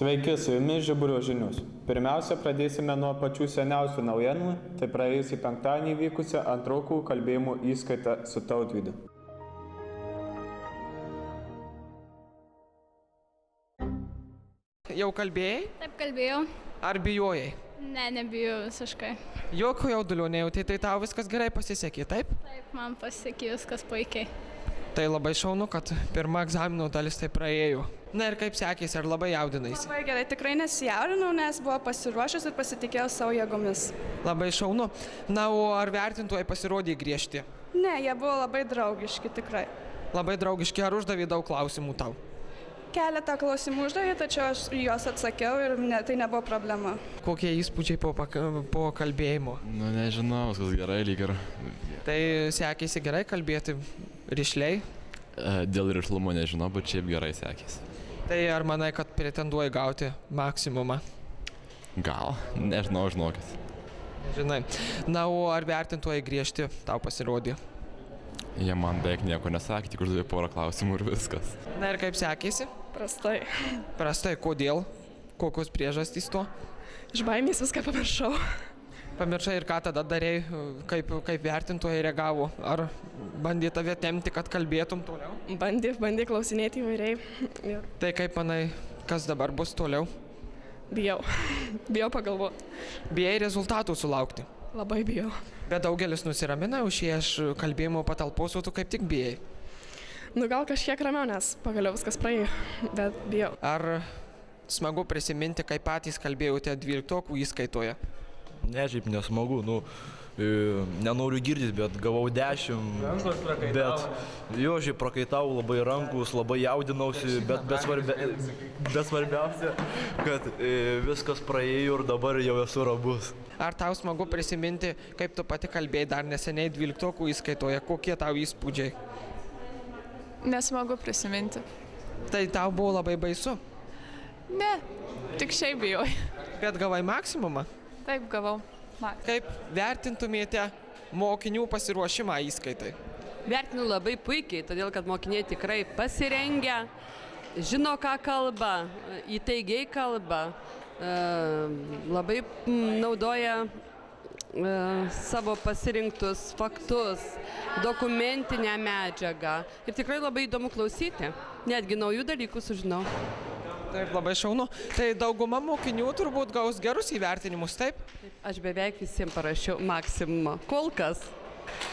Sveiki, su jumis Žiburio žinios. Pirmiausia, pradėsime nuo pačių seniausių naujienų, tai praėjusį penktadienį vykusią antraukų kalbėjimų įskaitą su Tautvydu. Jau kalbėjai? Taip, kalbėjau. Ar bijojai? Ne, nebijau visiškai. Jokio jaudulio nejauti, tai tau viskas gerai pasisekė, taip? Taip, man pasisekė viskas puikiai. Tai labai šaunu, kad pirma egzaminų dalis tai praėjo. Na ir kaip sekėsi, ar labai jaudinaisi? Labai gerai, tikrai nesijaudinau, nes buvau pasiruošęs ir pasitikėjau savo jėgomis. Labai šaunu. Na, o ar vertintojai pasirodė griežti? Ne, jie buvo labai draugiški, tikrai. Labai draugiški, ar uždavė daug klausimų tau? Keletą klausimų uždavė, tačiau aš juos atsakiau ir tai nebuvo problema. Kokie įspūdžiai po kalbėjimo? Nežinau, viskas gerai lyg ir. Tai sekėsi gerai kalbėti rišliai? Dėl rišlumo nežinau, bet šiaip gerai sekėsi. Tai ar manai, kad pretenduoji gauti maksimumą? Gal, nežinau, žinokit. Žinai. Na, o ar vertintojai griežti tau pasirodė? Jie man beveik nieko nesakė, tik uždavė porą klausimų ir viskas. Na ir kaip sekėsi? Prastai. Prastai, kodėl? Kokios priežastys to? Iš baimės viską pamiršau. Pamiršai ir ką tada darei, kaip vertintojai reagavo? Ar bandė tave tempti, kad kalbėtum toliau? Bandė klausinėti įvairiai. Tai kaip manai, kas dabar bus toliau? Bijau pagalvoti. Bijai rezultatų sulaukti? Labai bijau. Bet daugelis nusiramina iš kalbėjimo patalpos, o tu kaip tik bijai. Gal kažkiek ramiau, nes pagaliau viskas praėjo, bet bijau. Ar smagu prisiminti, kaip patys kalbėjote 12 įskaitoje? Ne, šiaip nesmagu, nenoriu girdyti, bet gavau 10, bet jo, šiaip prakaitau labai rankus, labai jaudinausi, bet svarbiausia, kad viskas praėjo ir dabar jau esu ramus. Ar tau smagu prisiminti, kaip tu pati kalbėjai dar neseniai 12 įskaitoje, kokie tau įspūdžiai? Nesmagu prisiminti. Tai tau buvo labai baisu? Ne, tik šiaip bijojau. Bet gavai maksimumą? Taip, gavau. Kaip vertintumėte mokinių pasiruošimą įskaitai? Vertinu labai puikiai, todėl kad mokiniai tikrai pasirengę, žino, ką kalba, įtaigiai kalba, labai naudoja savo pasirinktus faktus, dokumentinę medžiagą ir tikrai labai įdomu klausyti, netgi naujų dalykų sužinau. Taip, labai šaunu. Tai dauguma mokinių turbūt gaus gerus įvertinimus, taip? Aš beveik visiems parašiau maksimumą, kol kas.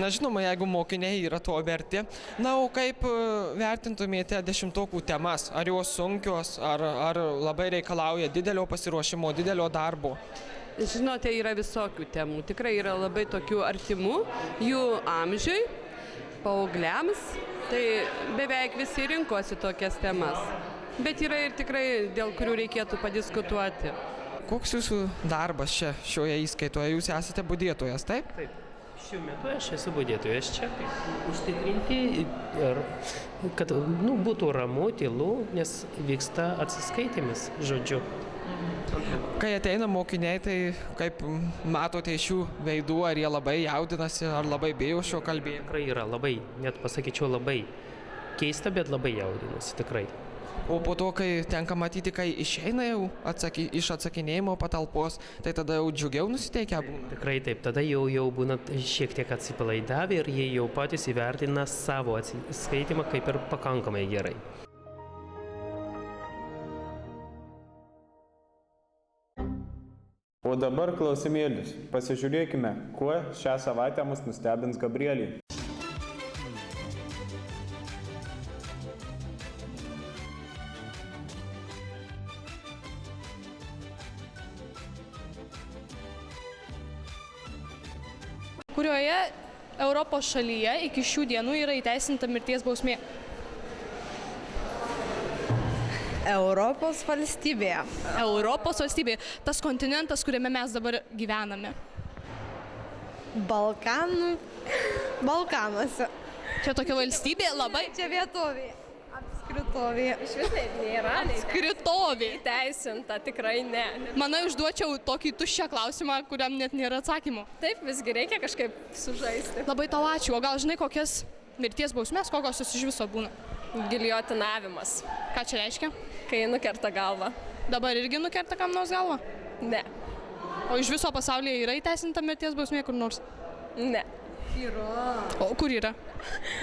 Na, žinoma, jeigu mokiniai yra to verti. Na, o kaip vertintumėte 10-okų temas? Ar jos sunkios, ar labai reikalauja didelio pasiruošimo, didelio darbo? Žinote, yra visokių temų. Tikrai yra labai tokių artimų jų amžiui, paaugliams. Tai beveik visi rinkosi tokias temas. Bet yra ir tikrai, dėl kurių reikėtų padiskutuoti. Koks jūsų darbas šioje įskaitoje? Jūs esate budėtojas, taip? Taip. Šiuo metu aš esu budėtojas čia, užtikrinti, kad būtų ramu, tylu, nes vyksta atsiskaitimas, žodžiu. Kai ateina mokiniai, tai kaip matote iš jų veidų, ar jie labai jaudinasi, ar labai bijo šio kalbėjimo? Tikrai yra labai, net pasakyčiau labai keista, bet labai jaudinasi, tikrai. O po to, kai tenka matyti, kai išeina jau iš atsakinėjimo patalpos, tai tada jau džiugiau nusiteikę būna? Tikrai taip, tada jau būna šiek tiek atsipalaidavę ir jie jau patys įvertina savo atsiskaitimą kaip ir pakankamai gerai. O dabar klausimėlis. Pasižiūrėkime, kuo šią savaitę mus nustebins Gabrielė. Kurioje Europos šalyje iki šių dienų yra įteisinta mirties bausmė? Europos valstybėje. Europos valstybėje. Tas kontinentas, kuriame mes dabar gyvename. Balkanuose. Čia tokia valstybė labai... Čia vietovė. Apskritovė. Iš vis taip nėra. Apskritovė. Įteisinta, tikrai ne. Manau, užduočiau tokį tuščią klausimą, kuriam net nėra atsakymų. Taip, visgi reikia kažkaip sužaisti. Labai tau ačiū. O gal žinai, kokias mirties bausmės, kokios jos iš viso būna? Giljotinavimas. Ką čia reiškia? Kai nukerta galvą. Dabar irgi nukerta kam nors galvą? Ne. O iš viso pasaulyje yra įteisinta mirties bausmė kur nors? Ne. O kur yra?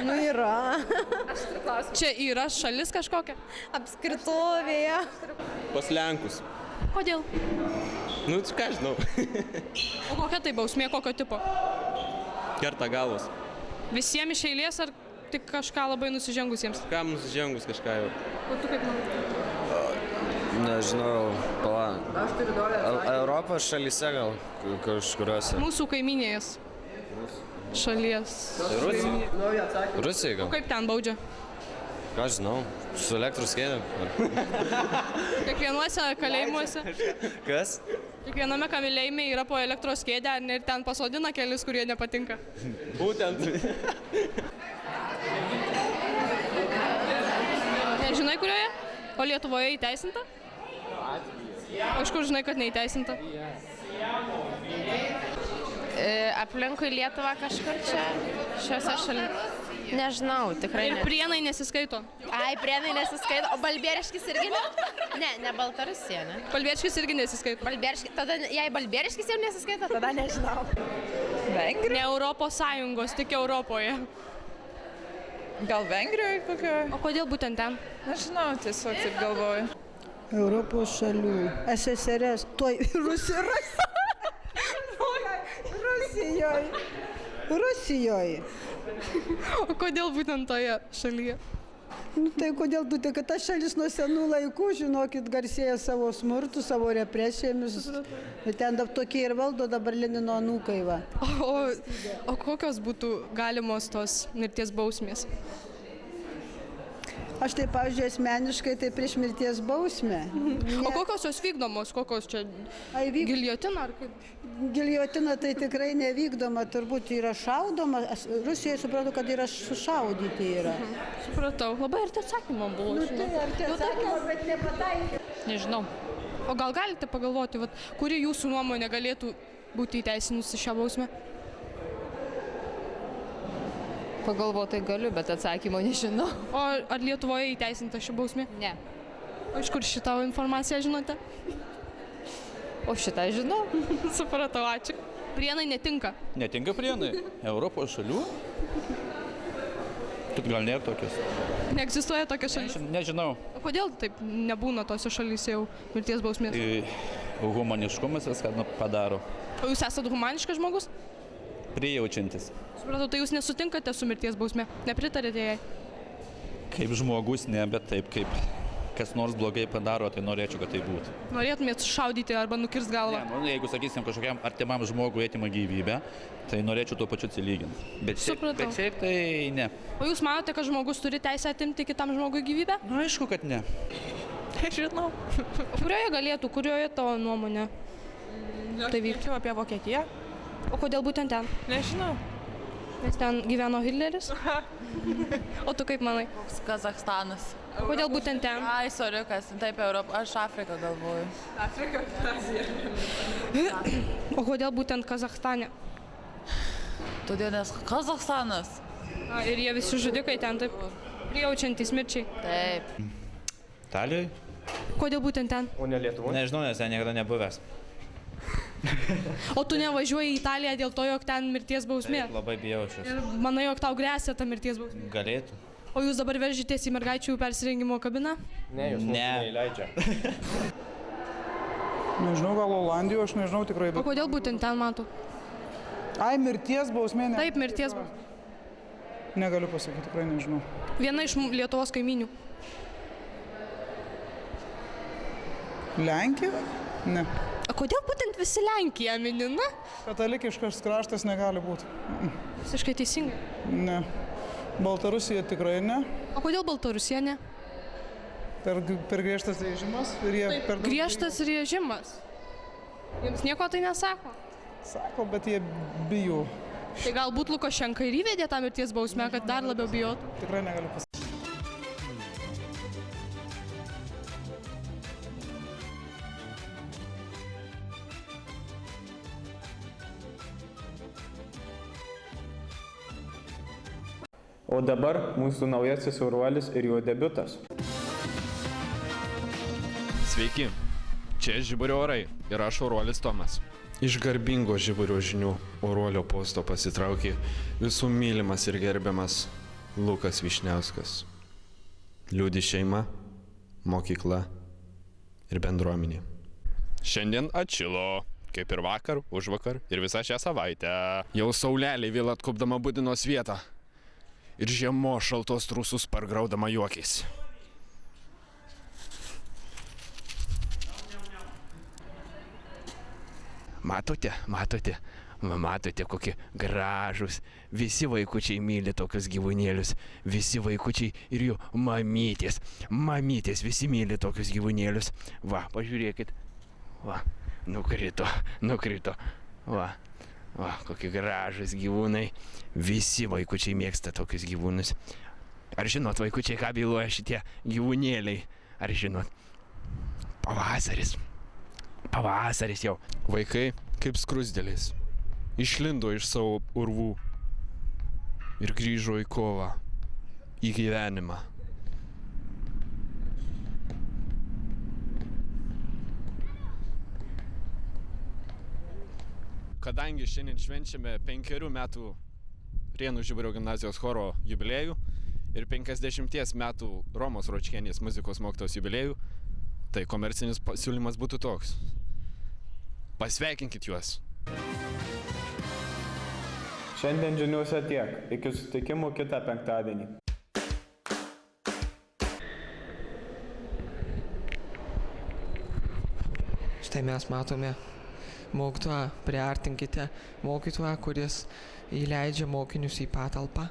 Nu yra. Aš turiu klausimą. Čia yra šalis kažkokia? Apskritovėje. Pas Lenkus. Kodėl? Nu, ką žinau. O kokia tai bausmė, kokio tipo? Kerta galvos. Visiems iš eilės ar tik kažką labai nusižengusiems? Kam nusižengus kažką jau? O tu kaip manai? Nežinau, Aš turiu Europos šalyse gal kažkuriuose. Mūsų kaiminės šalies. Rusija gal. O kaip ten baudžia? Ką žinau, su elektros kėdėm. Kiekvienuose kalėjimuose? Kas? Kiekviename kalėjime yra po elektros kėdę ir ten pasodina kelis, kurie nepatinka. Būtent. Nežinai kurioje? O Lietuvoje įteisinta? O iš kur žinai, kad neįteisinta? Aplinkui Lietuvą kažkur čia, šiuose šalyse. Nežinau, tikrai Ir ne. Prienai nesiskaito? Ai, Prienai nesiskaito, o Balbieriškis irgi ne? Ne Baltarusija, ne? Balbieriškis irgi nesiskaito? Tada, jei Balbieriškis jau nesiskaito, tada nežinau. Vengrija? Ne Europos Sąjungos, tik Europoje. Gal Vengrijoje kokioje? O kodėl būtent ten? Nežinau, tiesiog taip galvoju. Europos šalių. SSRS. Tuoj Rusijoje. O kodėl būtent toje šalyje? Nu, tai kodėl būtent, kad ta šalis nuo senų laikų, žinokit, garsėja savo smurtu, savo represijomis. Ten tokie ir valdo dabar Lenino anūkai va. O kokios būtų galimos tos mirties bausmės? Aš tai, pavyzdžiui, asmeniškai tai prieš mirties bausmę. O kokios jos vykdomos? Kokios čia giljotina ar kaip? Giljotina tai tikrai nevykdoma, turbūt yra šaudoma. Rusijoje supratau, kad yra sušaudyti yra. Supratau. Labai arti atsakymo buvo. Nu, tai arti atsakymo, bet nepataikė. Nežinau. O gal galite pagalvoti, kuri jūsų nuomonė galėtų būti įteisinusi šią bausmę? Pagalvotai galiu, bet atsakymo nežinau. O ar Lietuvoje įteisinta ši bausmė? Ne. O iš kur šitą informaciją žinote? O šitą žinau. Supratau, ačiū. Prienai netinka. Netinka Prienai. Europos šalių? Тут gal nėra tokios. Neegzistuoja tokia šalis? Nežinau. O kodėl taip nebūna tose šalyse jau mirties bausmės? Humaniškumas viską padaro. O jūs esate humaniškas žmogus? Prijaučiantis. Supratau, tai jūs nesutinkate su mirties bausmė? Nepritarėte jai? Kaip žmogus ne, bet taip, kaip kas nors blogai padaro, tai norėčiau, kad tai būtų. Norėtumėt šaudyti arba nukirst galvą? Ne, jeigu, sakysim, kažkokiam artimam žmogui atima gyvybę, tai norėčiau tuo pačiu atsilyginti. Bet šiaip tai ne. O jūs manote, kad žmogus turi teisę atimti kitam žmogui gyvybę? Nu, aišku, kad ne. Žinau. Kurioje galėtų, kurioje tavo nuomonė? Tai vyktų apie Vokietiją. O kodėl būtent ten? Nežinau. Nes ten gyveno Hitleris? O tu kaip manai? Kazachstanas. O kodėl būtent ten? Ai, soriukas, taip Europą, aš Afriką galvoju. Afrika, Azija. O kodėl būtent Kazachstane? Todėl nes Kazachstanas. Ir jie visi žudikai ten taip prijaučiantys mirčiai. Taip. Italijai? Kodėl būtent ten? O ne Lietuvoje? Nežinau, nes ten niekada nebuvęs. O tu nevažiuoji į Italiją dėl to, jog ten mirties bausmė? Taip, labai bijau šios. Ir manai, jog tau grėsia ta mirties bausmė? Galėtų. O jūs dabar veržitės į mergaičių persirengimo kabiną? Ne, jūs neįleidžia. Nežinau, gal Olandijoje, aš nežinau tikrai. O kodėl būtent ten matau? Ai, mirties bausmė, ne? Taip, mirties bausmė. Negaliu pasakyti, tikrai nežinau. Viena iš Lietuvos kaimynių. Lenkija? Ne. O kodėl būtent visi Lenkiją minina? Katalikiškas kraštas negali būti. Visiškai teisingai. Ne. Baltarusija tikrai ne. O kodėl Baltarusija ne? Per griežtas režimas ir jie Taip, per daug... Griežtas režimas. Jums nieko tai nesako? Sako, bet jie bijo. Tai galbūt Lukašenka ir įvedė tą mirties bausmę, kad dar labiau bijotų? Tikrai negaliu pasakyti. O dabar mūsų naujasis oruolis ir jo debiutas. Sveiki, Čia Žiburio orai ir aš Oruolis Tomas. Iš garbingo Žiburio žinių Oruolio posto pasitraukė visų mylimas ir gerbiamas Lukas Višniauskas. Liūdi šeima, mokykla ir bendruomenė. Šiandien atšilo, kaip ir vakar, užvakar ir visą šią savaitę. Jau saulelė vėl atkopdama Budinos vietą ir žiemos šaltos trūsus pargraudama juokiais. Matote, kokie gražus. Visi vaikučiai myli tokius gyvūnėlius. Visi vaikučiai ir jų mamytės. Mamytės visi myli tokius gyvūnėlius. Va, pažiūrėkit. Va, nukrito. Va, kokie gražus gyvūnai. Visi vaikučiai mėgsta tokius gyvūnus. Ar žinot, vaikučiai, ką byloja šitie gyvūnėliai? Ar žinot? Pavasaris jau. Vaikai kaip skrusdėliais išlindo iš savo urvų ir grįžo į kovą, į gyvenimą. Kadangi šiandien švenčiame 5 metų Prienų Žiburio gimnazijos choro jubiliejų ir 50 metų Romos Ročkienės muzikos mokytojos jubiliejų, tai komercinis pasiūlymas būtų toks. Pasveikinkit juos. Šiandien žiniuose tiek. Iki susitikimų kitą penktadienį. Štai mes matome mokytoją, priartinkite mokytoją, kuris įleidžia mokinius į patalpą.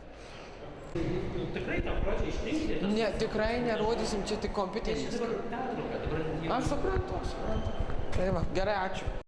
Tikrai tą pradžią ištrinkti? Ne, tikrai nerodysim, čia tik kompiuteris. Aš suprantu. Tai va, gerai, ačiū.